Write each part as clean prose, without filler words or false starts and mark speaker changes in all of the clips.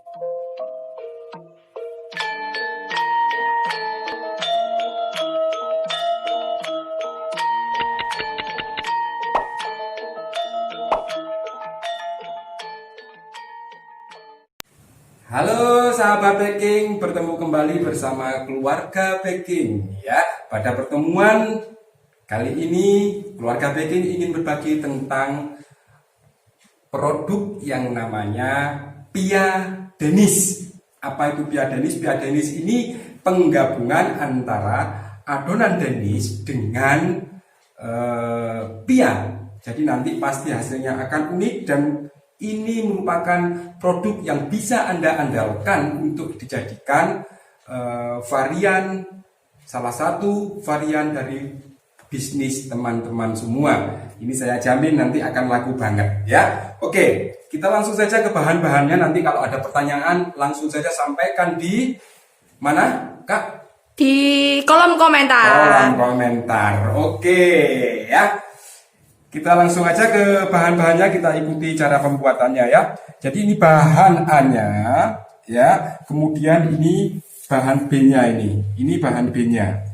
Speaker 1: Halo sahabat baking, bertemu kembali bersama keluarga baking ya. Pada pertemuan kali ini keluarga baking ingin berbagi tentang produk yang namanya Pia Denis. Apa itu Pia Denis? Pia Denis ini penggabungan antara adonan Denis dengan pia. Jadi nanti pasti hasilnya akan unik dan ini merupakan produk yang bisa Anda andalkan untuk dijadikan salah satu varian dari bisnis teman-teman semua. Ini saya jamin nanti akan laku banget ya. Oke, kita langsung saja ke bahan-bahannya. Nanti kalau ada pertanyaan langsung saja sampaikan di mana, Kak?
Speaker 2: Di kolom komentar.
Speaker 1: Kolom komentar. Oke ya. Kita langsung aja ke bahan-bahannya, kita ikuti cara pembuatannya ya. Jadi ini bahan A-nya ya, kemudian ini bahan B-nya ini bahan B-nya.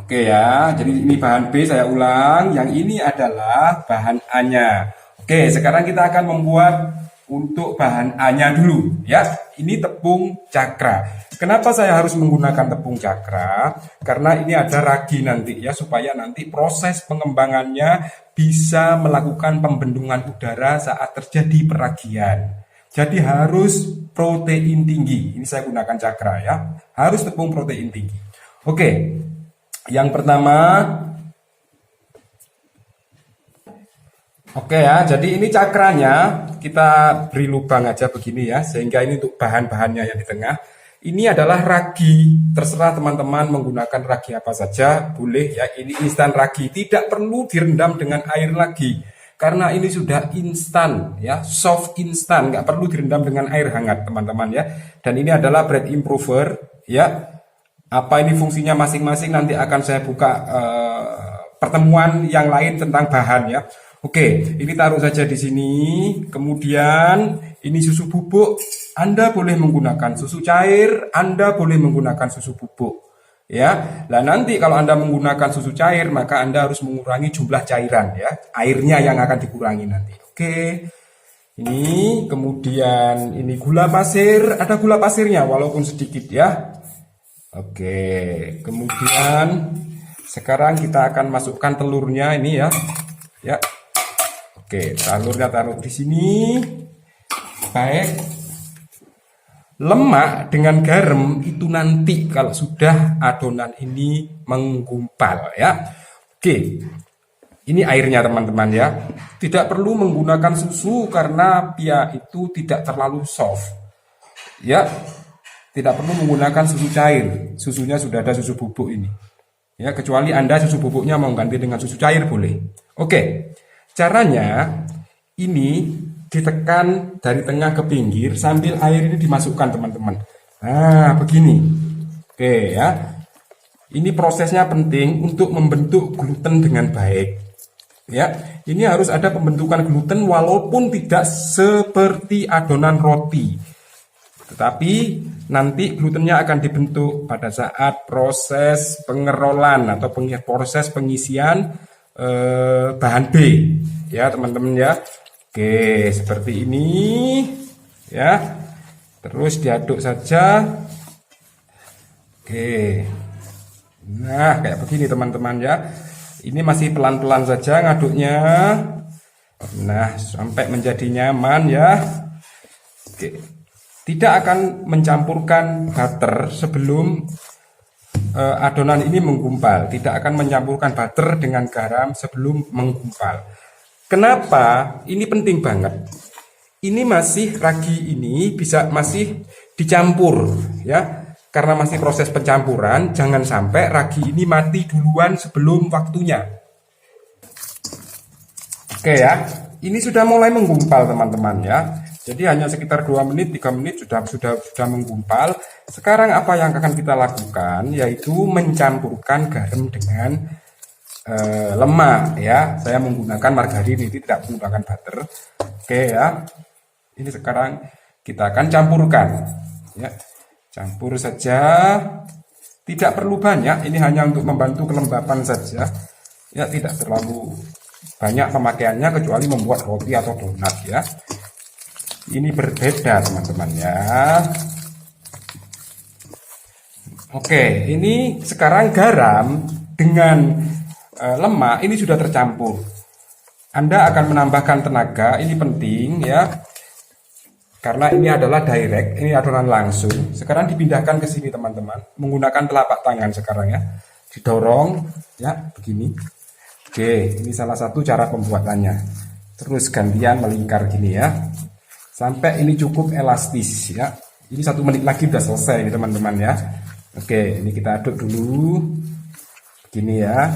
Speaker 1: Oke ya, jadi ini bahan B, saya ulang, yang ini adalah bahan A-nya. Oke, sekarang kita akan membuat untuk bahan A-nya dulu ya. Ini tepung cakra. Kenapa saya harus menggunakan tepung cakra? Karena ini ada ragi nanti ya, supaya nanti proses pengembangannya bisa melakukan pembendungan udara saat terjadi peragian. Jadi harus protein tinggi. Ini saya gunakan cakra ya. Harus tepung protein tinggi. Oke. Yang pertama, oke ya, jadi ini cakranya kita beri lubang aja begini ya, sehingga ini untuk bahan-bahannya yang di tengah. Ini adalah ragi, terserah teman-teman menggunakan ragi apa saja, boleh ya. Ini instan ragi, tidak perlu direndam dengan air lagi, karena ini sudah instan ya, soft instan, nggak perlu direndam dengan air hangat teman-teman ya. Dan ini adalah bread improver ya. Apa ini fungsinya masing-masing nanti akan saya buka pertemuan yang lain tentang bahan ya. Oke, ini taruh saja di sini. Kemudian ini susu bubuk. Anda boleh menggunakan susu cair, Anda boleh menggunakan susu bubuk. Ya. Nah, nanti kalau Anda menggunakan susu cair, maka Anda harus mengurangi jumlah cairan ya. Airnya yang akan dikurangi nanti. Oke. Ini kemudian ini gula pasir, ada gula pasirnya walaupun sedikit ya. Oke. Kemudian sekarang kita akan masukkan telurnya ini ya. Ya. Oke, telurnya taruh di sini. Baik. Lemak dengan garam itu nanti kalau sudah adonan ini menggumpal ya. Oke. Ini airnya teman-teman ya. Tidak perlu menggunakan susu karena pia itu tidak terlalu soft. Ya. Tidak perlu menggunakan susu cair. Susunya sudah ada susu bubuk ini. Ya, kecuali Anda susu bubuknya mau ganti dengan susu cair boleh. Oke. Caranya ini ditekan dari tengah ke pinggir sambil air ini dimasukkan teman-teman. Nah begini. Oke ya. Ini prosesnya penting untuk membentuk gluten dengan baik. Ya, ini harus ada pembentukan gluten walaupun tidak seperti adonan roti. Tetapi nanti glutennya akan dibentuk pada saat proses pengerolan atau proses pengisian bahan B ya teman-teman ya. Oke, seperti ini ya. Terus diaduk saja. Oke. Nah, kayak begini teman-teman ya. Ini masih pelan-pelan saja ngaduknya. Nah, sampai menjadi nyaman ya. Oke. Tidak akan mencampurkan butter sebelum adonan ini menggumpal. Tidak akan mencampurkan butter dengan garam sebelum menggumpal. Kenapa? Ini penting banget. Ini masih ragi ini masih dicampur ya. Karena masih proses pencampuran, jangan sampai ragi ini mati duluan sebelum waktunya. Oke ya. Ini sudah mulai menggumpal teman-teman ya. Jadi hanya sekitar 2 menit, 3 menit sudah menggumpal. Sekarang apa yang akan kita lakukan yaitu mencampurkan garam dengan lemak ya. Saya menggunakan margarin, ini tidak menggunakan butter. Oke ya. Ini sekarang kita akan campurkan. Ya, campur saja. Tidak perlu banyak, ini hanya untuk membantu kelembapan saja. Ya, tidak terlalu banyak pemakaiannya kecuali membuat roti atau donat ya. Ini berbeda teman-teman ya. Oke, ini sekarang garam dengan lemak ini sudah tercampur. Anda akan menambahkan tenaga, ini penting ya. Karena ini adalah direct, ini adonan langsung. Sekarang dipindahkan ke sini teman-teman, menggunakan telapak tangan sekarang ya. Didorong ya, begini. Oke, ini salah satu cara pembuatannya. Terus gantian melingkar gini ya. Sampai ini cukup elastis ya. Ini 1 menit lagi sudah selesai teman-teman ya. Oke, ini kita aduk dulu. Begini ya.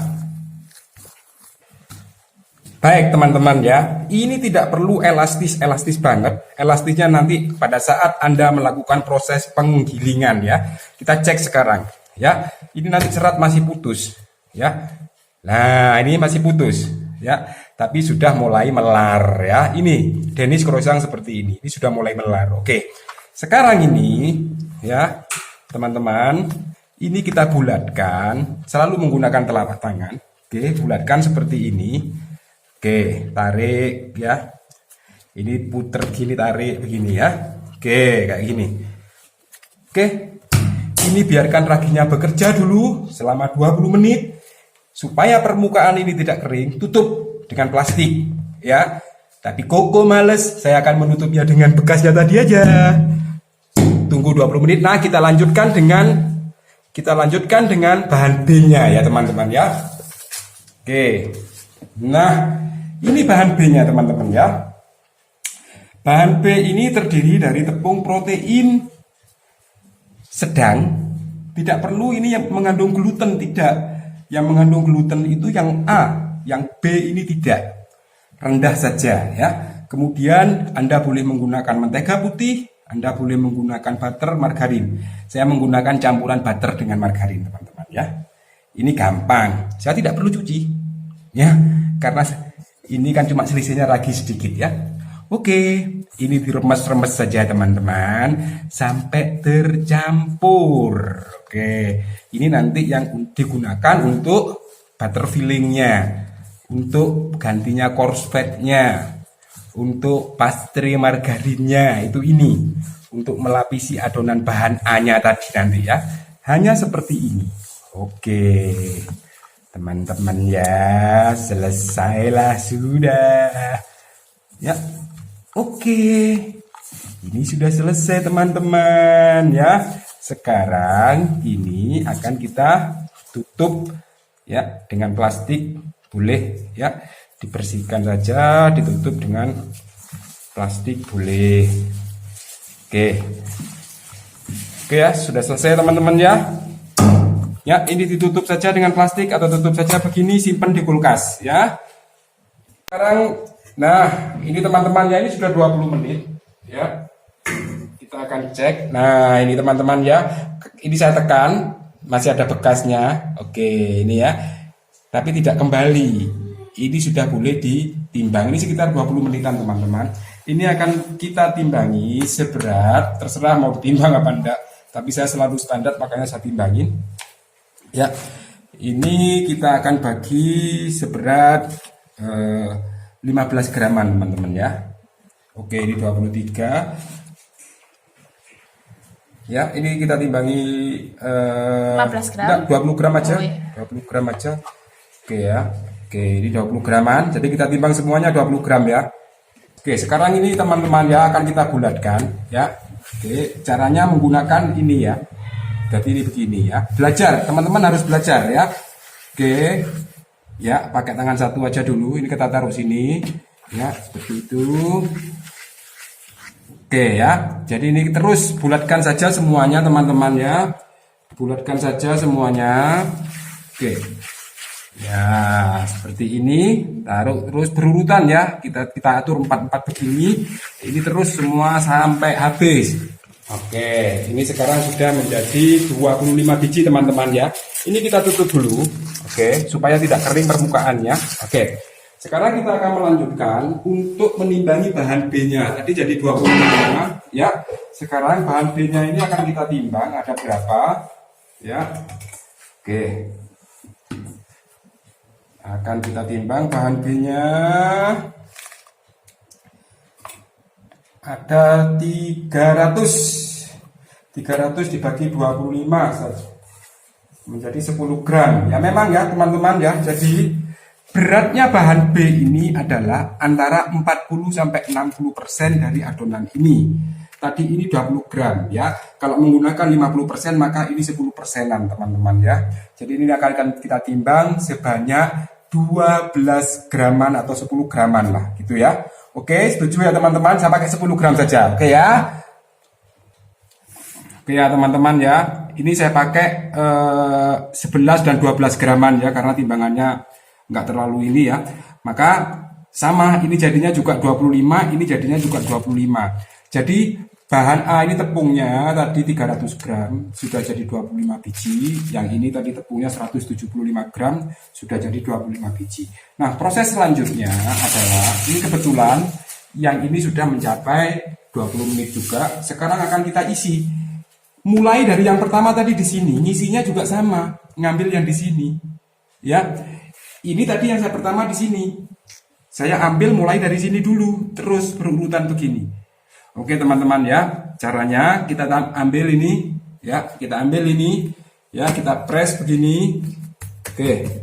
Speaker 1: Baik teman-teman ya, ini tidak perlu elastis banget. Elastisnya nanti pada saat Anda melakukan proses penggilingan ya. Kita cek sekarang ya. Ini nanti serat masih putus ya. Nah ini masih putus ya, tapi sudah mulai melar ya. Ini Danish croissant seperti ini sudah mulai melar. Oke, sekarang ini ya teman-teman, ini kita bulatkan, selalu menggunakan telapak tangan. Oke, bulatkan seperti ini. Oke, tarik ya. Ini puter gini, tarik begini ya. Oke, kayak gini. Oke. Ini biarkan raginya bekerja dulu selama 20 menit supaya permukaan ini tidak kering. Tutup dengan plastik ya. Tapi Koko males, saya akan menutupnya dengan bekasnya tadi aja. Tunggu 20 menit. Nah, kita lanjutkan dengan bahan B-nya ya, teman-teman ya. Oke. Nah, ini bahan B-nya teman-teman ya. Bahan B ini terdiri dari tepung protein sedang. Tidak perlu ini yang mengandung gluten, tidak. Yang mengandung gluten itu yang A, yang B ini tidak. Rendah saja ya. Kemudian Anda boleh menggunakan mentega putih, Anda boleh menggunakan butter, margarin. Saya menggunakan campuran butter dengan margarin teman-teman ya. Ini gampang. Saya tidak perlu cuci. Ya, karena ini kan cuma selisihnya ragi sedikit ya. Oke, ini diremes-remes saja teman-teman sampai tercampur. Oke, ini nanti yang digunakan untuk butter fillingnya, untuk gantinya coarse fatnya, untuk pastry margarinnya itu ini, untuk melapisi adonan bahan A-nya tadi nanti ya. Hanya seperti ini. Oke. Teman-teman ya, selesailah sudah. Ya, oke. Ini sudah selesai teman-teman ya. Sekarang ini akan kita tutup ya dengan plastik, boleh ya. Dibersihkan saja, ditutup dengan plastik boleh. Oke. Oke ya, sudah selesai teman-teman ya. Ya, ini ditutup saja dengan plastik atau tutup saja begini, simpan di kulkas ya. Sekarang, nah ini teman-teman ya, ini sudah 20 menit ya. Kita akan cek. Nah ini teman-teman ya, ini saya tekan, masih ada bekasnya. Oke, ini ya. Tapi tidak kembali. Ini sudah boleh ditimbang. Ini sekitar 20 menitan teman-teman. Ini akan kita timbangi seberat, terserah mau ditimbang apa enggak. Tapi saya selalu standar, makanya saya timbangin. Ya, ini kita akan bagi seberat 15 graman teman-teman ya. Oke, ini 23. Ya, ini kita timbangi
Speaker 2: 15 gram.
Speaker 1: Enggak, 20 gram aja.
Speaker 2: Oh, iya.
Speaker 1: 20 gram aja. Oke ya. Oke, ini 20 graman. Jadi kita timbang semuanya 20 gram ya. Oke, sekarang ini teman-teman ya akan kita bulatkan ya. Oke, caranya menggunakan ini ya. Jadi ini begini ya. Belajar, teman-teman harus belajar ya. Oke. Ya, pakai tangan satu aja dulu. Ini kita taruh sini. Ya, seperti itu. Oke ya. Jadi ini terus bulatkan saja semuanya teman-teman ya. Bulatkan saja semuanya. Oke. Ya, seperti ini. Taruh terus berurutan ya. Kita atur 4-4 begini. Ini terus semua sampai habis. Oke, ini sekarang sudah menjadi 25 biji teman-teman ya. Ini kita tutup dulu, oke, supaya tidak kering permukaannya. Oke, Sekarang kita akan melanjutkan untuk menimbangi bahan B-nya. Tadi jadi 25 ya. Sekarang bahan B-nya ini akan kita timbang ada berapa ya. Oke. Akan kita timbang bahan B-nya. Ada 300 dibagi 25 saja. Menjadi 10 gram. Ya memang ya teman-teman ya. Jadi beratnya bahan B ini adalah antara 40 sampai 60% dari adonan ini. Tadi ini 20 gram ya. Kalau menggunakan 50% maka ini 10%-an teman-teman ya. Jadi ini akan kita timbang sebanyak 12 graman atau 10 graman lah gitu ya. Oke, setuju ya teman-teman? Saya pakai 10 gram saja. Oke ya. Oke ya teman-teman ya. Ini saya pakai 11 dan 12 graman ya karena timbangannya nggak terlalu ini ya, maka sama ini jadinya juga 25, ini jadinya juga 25. Jadi bahan A ini tepungnya tadi 300 gram sudah jadi 25 biji, yang ini tadi tepungnya 175 gram sudah jadi 25 biji. Nah proses selanjutnya adalah ini kebetulan yang ini sudah mencapai 20 menit juga. Sekarang akan kita isi. Mulai dari yang pertama tadi di sini, ngisinya juga sama, ngambil yang di sini ya. Ini tadi yang saya pertama di sini. Saya ambil mulai dari sini dulu, terus berurutan begini. Oke teman-teman ya, caranya kita ambil ini, ya kita ambil ini, ya kita press begini. Oke,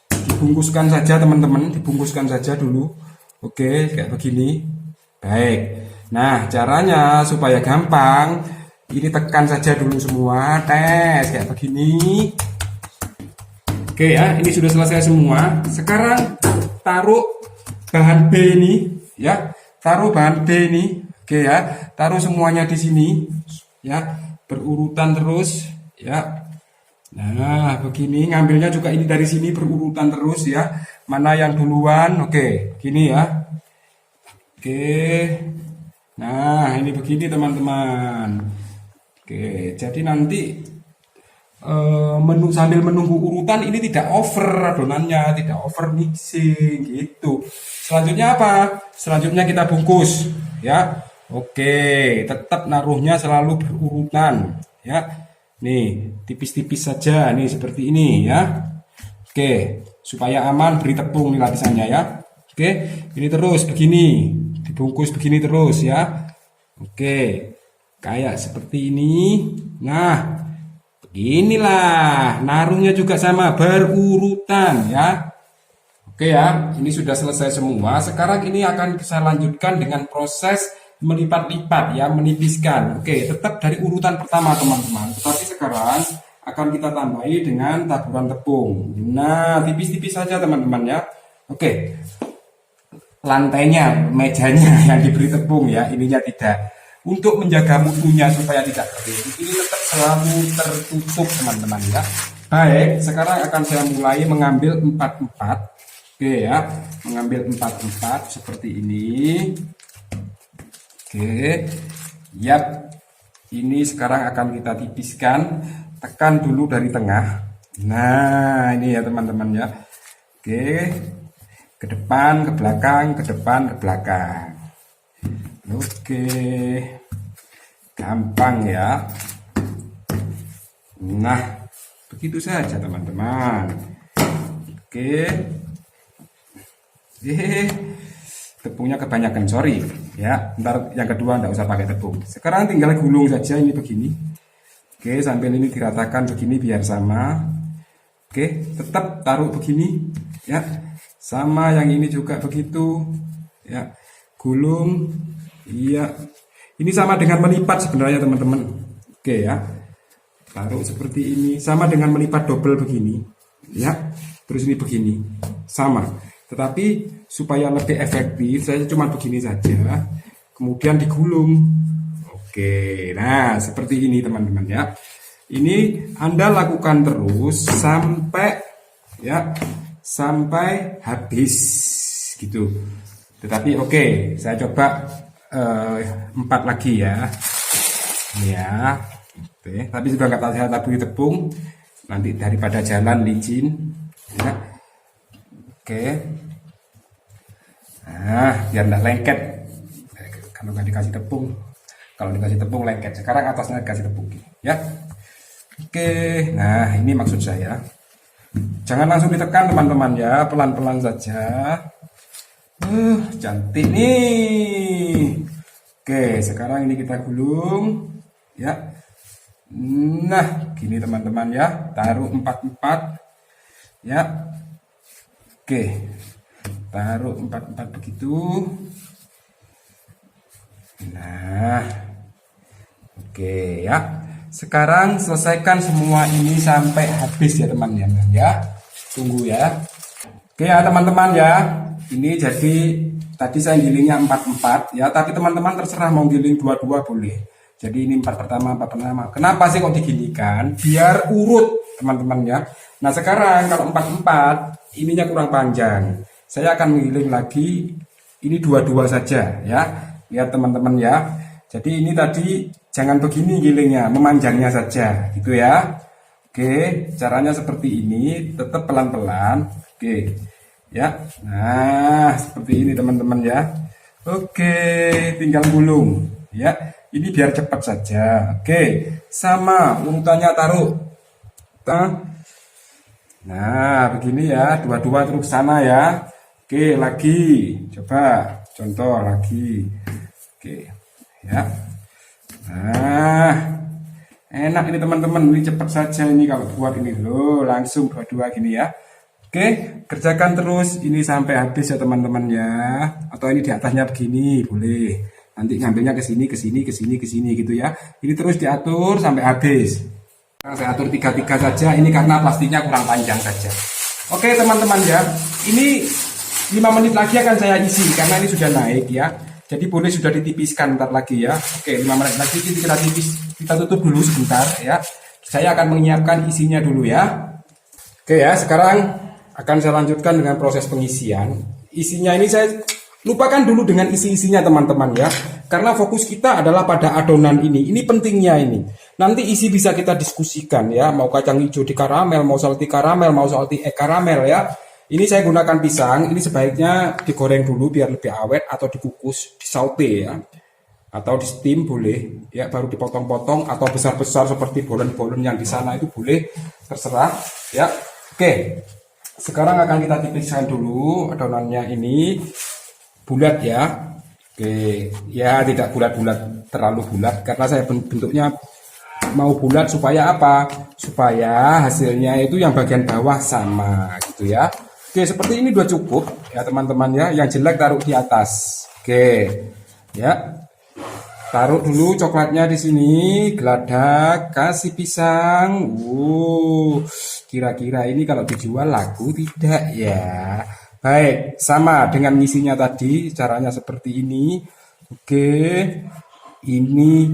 Speaker 1: dibungkuskan saja teman-teman, dibungkuskan saja dulu. Oke, kayak begini. Baik. Nah caranya supaya gampang, ini tekan saja dulu semua, tes kayak begini. Oke ya, ini sudah selesai semua. Sekarang taruh bahan B ini, ya. Taruh bahan B ini. Oke ya, taruh semuanya di sini, ya. Berurutan terus, ya. Nah, begini ngambilnya juga ini dari sini berurutan terus ya. Mana yang duluan? Oke, gini ya. Oke. Nah, ini begini teman-teman. Oke, jadi nanti sambil menunggu urutan ini tidak over adonannya, tidak over mixing gitu. Selanjutnya apa? Selanjutnya kita bungkus ya. Oke, tetap naruhnya selalu berurutan ya. Nih, tipis-tipis saja nih seperti ini ya. Oke, supaya aman beri tepung nih lapisannya ya. Oke, ini terus begini, dibungkus begini terus ya. Oke, kayak seperti ini. Nah, inilah naruhnya juga sama berurutan ya. Oke ya, ini sudah selesai semua. Sekarang ini akan saya lanjutkan dengan proses melipat-lipat ya, menipiskan. Oke, tetap dari urutan pertama teman-teman. Tetapi sekarang akan kita tambahi dengan taburan tepung. Nah, tipis-tipis saja teman-teman ya. Oke. Lantainya, mejanya yang diberi tepung ya, ininya tidak. Untuk menjaga mutunya supaya tidak kering, ini tetap selalu tertutup teman-teman ya. Baik, sekarang akan saya mulai mengambil 4-4. Oke ya, mengambil 4-4 seperti ini. Oke, yap. Ini sekarang akan kita tipiskan, tekan dulu dari tengah. Nah, ini ya teman-teman ya. Oke, ke depan, ke belakang, ke depan, ke belakang. Oke, gampang ya. Nah, begitu saja teman-teman. Oke, tepungnya kebanyakan, sorry ya. Ntar yang kedua nggak usah pakai tepung. Sekarang tinggal gulung saja ini begini. Oke, sambil ini diratakan begini biar sama. Oke, tetap taruh begini ya. Sama yang ini juga begitu ya. Gulung. Iya, ini sama dengan melipat sebenarnya teman-teman. Oke ya, taruh seperti ini, sama dengan melipat double begini, ya. Terus ini begini, sama. Tetapi supaya lebih efektif, saya cuma begini saja. Kemudian digulung. Oke, nah seperti ini teman-teman ya. Ini Anda lakukan terus sampai ya, sampai habis gitu. Tetapi oke, saya coba 4 lagi ya. Ya. Oke, tapi sudah nggak saya taburi tepung. Nanti daripada jalan licin. Ya. Oke. Nah, biar nggak lengket. Kalau nggak dikasih tepung, kalau dikasih tepung lengket. Sekarang atasnya dikasih tepung, ya. Oke, nah ini maksud saya. Jangan langsung ditekan teman-teman ya, pelan-pelan saja. Cantik nih. Oke, sekarang ini kita gulung, ya. Nah, gini teman-teman ya, taruh 4-4, ya. Oke, taruh 4-4 begitu. Nah, oke ya. Sekarang selesaikan semua ini sampai habis ya teman-teman ya. Tunggu ya. Oke ya teman-teman ya. Ini jadi tadi saya gilingnya 4-4 ya. Tapi teman-teman terserah mau giling 2-2 boleh. Jadi ini 4 pertama, 4 pertama. Kenapa sih kok diginikan? Biar urut teman-teman ya. Nah sekarang kalau 4-4 ininya kurang panjang. Saya akan menggiling lagi. Ini 2-2 saja ya. Lihat teman-teman ya. Jadi ini tadi jangan begini gilingnya, memanjangnya saja, gitu ya. Oke, caranya seperti ini, tetap pelan-pelan. Oke, ya. Nah, seperti ini teman-teman ya. Oke, tinggal gulung, ya. Ini biar cepat saja. Oke, sama urutannya taruh. Nah, begini ya, dua-dua terus sana ya. Oke, lagi, coba contoh lagi. Oke, ya. Nah, enak ini teman-teman, ini cepat saja ini kalau buat ini loh, langsung dua-dua gini ya. Oke, kerjakan terus ini sampai habis ya teman-teman ya. Atau ini di atasnya begini boleh. Nanti ngambilnya ke sini, ke sini, ke sini, ke sini gitu ya. Ini terus diatur sampai habis. Nah, saya atur 3-3 saja ini karena plastiknya kurang panjang saja. Oke teman-teman ya, ini 5 menit lagi akan saya isi karena ini sudah naik ya. Jadi boleh sudah ditipiskan bentar lagi ya. Oke, 5 menit lagi kita tipis, kita tutup dulu sebentar ya. Saya akan menyiapkan isinya dulu ya. Oke ya, sekarang akan saya lanjutkan dengan proses pengisian. Isinya ini saya lupakan dulu dengan isi-isinya teman-teman ya. Karena fokus kita adalah pada adonan ini. Ini pentingnya ini. Nanti isi bisa kita diskusikan ya. Mau kacang hijau di karamel, mau salty karamel, mau salty egg karamel ya. Ini saya gunakan pisang, ini sebaiknya digoreng dulu biar lebih awet atau dikukus, disaute ya. Atau di steam boleh, ya baru dipotong-potong atau besar-besar seperti bolen-bolen yang di sana itu boleh, terserah ya. Oke. Sekarang akan kita tipiskan dulu adonannya ini bulat ya. Oke, ya tidak bulat-bulat terlalu bulat karena saya bentuknya mau bulat supaya apa? Supaya hasilnya itu yang bagian bawah sama gitu ya. Oke, seperti ini udah cukup ya teman-teman ya. Yang jelek taruh di atas. Oke, ya. Taruh dulu coklatnya di sini, geladak, kasih pisang. Kira-kira ini kalau dijual laku tidak ya? Baik, sama dengan ngisinya tadi, caranya seperti ini. Oke, ini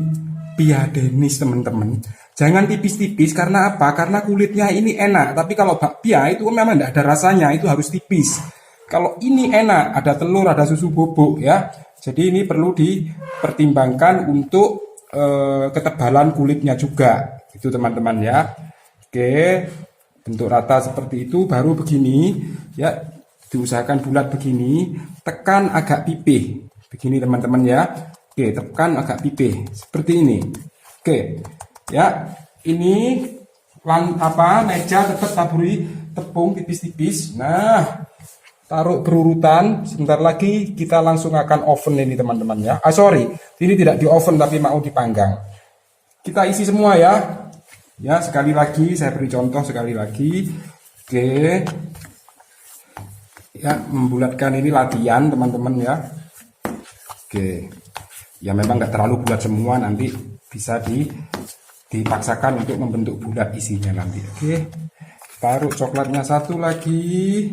Speaker 1: pia denis teman-teman. Jangan tipis-tipis karena apa? Karena kulitnya ini enak. Tapi kalau bakpia itu memang tidak ada rasanya, itu harus tipis. Kalau ini enak, ada telur, ada susu bubuk ya. Jadi ini perlu dipertimbangkan untuk ketebalan kulitnya juga. Itu teman-teman ya. Oke, bentuk rata seperti itu baru begini ya. Diusahakan bulat begini, tekan agak pipih. Begini teman-teman ya. Oke, tekan agak pipih seperti ini. Oke. Ya, ini meja tetap taburi tepung tipis-tipis. Nah, taruh berurutan. Sebentar lagi kita langsung akan oven ini teman-teman ya. Sorry, ini tidak di oven tapi mau dipanggang. Kita isi semua ya. Ya, sekali lagi saya beri contoh sekali lagi. Oke. Ya, membulatkan ini latihan teman-teman ya. Oke. Ya memang nggak terlalu bulat semua, nanti bisa dipaksakan untuk membentuk bulat isinya nanti. Oke, taruh coklatnya satu lagi.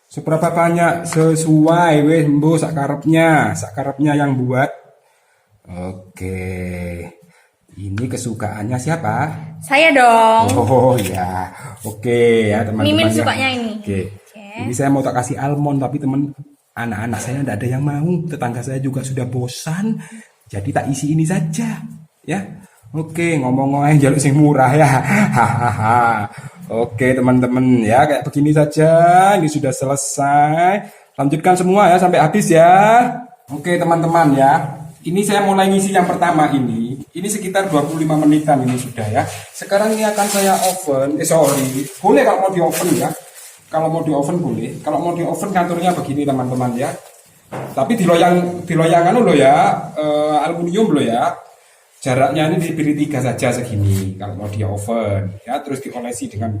Speaker 1: Seberapa banyak sesuai weh mbo sakarepnya yang buat. Oke, ini kesukaannya siapa?
Speaker 2: Saya dong.
Speaker 1: Oh ya, oke ya teman-teman.
Speaker 2: Mimin
Speaker 1: ya.
Speaker 2: sukanya ini.
Speaker 1: Oke, ini saya mau tak kasih almond tapi anak-anak saya tidak ada yang mau. Tetangga saya juga sudah bosan, jadi tak isi ini saja ya. Oke, ngomong-ngomong jaluk sing murah ya. Hahaha. Oke, teman-teman ya, kayak begini saja. Ini sudah selesai. Lanjutkan semua ya sampai habis ya. Oke teman-teman ya. Ini saya mulai ngisi yang pertama ini. Ini sekitar 25 menitan ini sudah ya. Sekarang ini akan saya oven. Boleh kalau mau di oven ya. Kalau mau di oven boleh. Kalau mau di oven ngaturnya begini teman-teman ya. Tapi diloyangan loh ya. Aluminium loh ya. Jaraknya ini diberi 3 saja segini. Kalau mau di oven ya. Terus diolesi dengan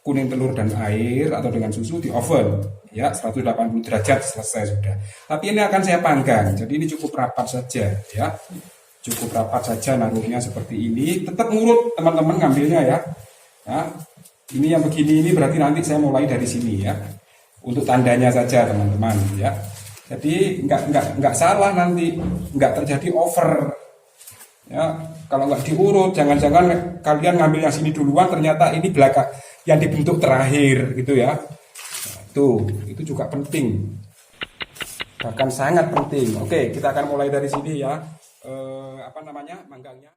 Speaker 1: kuning telur dan air atau dengan susu di oven ya 180 derajat selesai sudah. Tapi ini akan saya panggang, jadi ini cukup rapat saja ya, cukup rapat saja naruhnya seperti ini. Tetap ngurut teman-teman ngambilnya ya. Nah, ini yang begini ini berarti nanti saya mulai dari sini ya, untuk tandanya saja teman-teman ya. Jadi nggak salah nanti, nggak terjadi over ya. Kalau nggak diurut, jangan-jangan kalian ngambil yang sini duluan, ternyata ini belakang yang dibentuk terakhir gitu ya. Tuh, itu juga penting, bahkan sangat penting. Oke, kita akan mulai dari sini ya. Manggangnya.